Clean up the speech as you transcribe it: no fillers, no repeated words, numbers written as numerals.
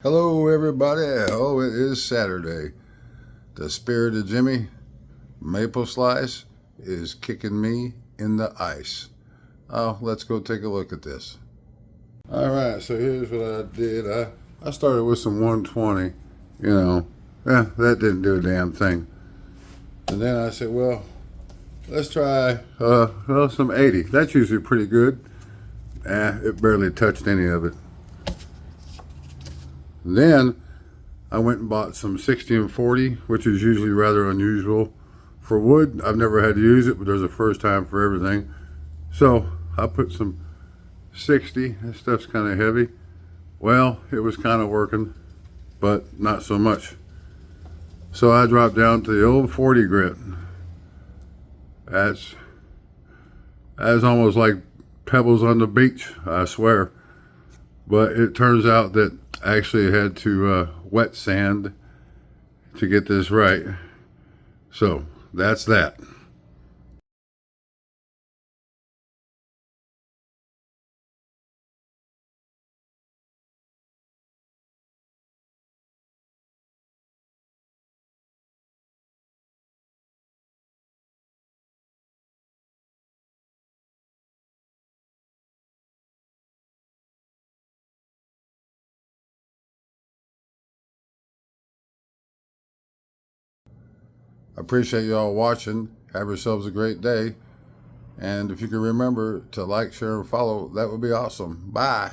Hello, everybody. Oh, it is Saturday. The spirit of Jimmy Maple Slice is kicking me in the ice. Oh, let's go take a look at this. All right, so here's what I did. I started with some 120. That didn't do a damn thing. And then I said, well, let's try some 80. That's usually pretty good. It barely touched any of it. Then I went and bought some 60 and 40, which is usually rather unusual for wood. I've never had to use it, but there's a first time for everything. So I put some 60. This stuff's kind of heavy. Well, it was kind of working, but not so much. So I dropped down to the old 40 grit. That's almost like pebbles on the beach, I swear. But it turns out that actually I had to wet sand to get this right. So that's that. I appreciate y'all watching. Have yourselves a great day. And if you can remember to like, share, and follow, that would be awesome. Bye.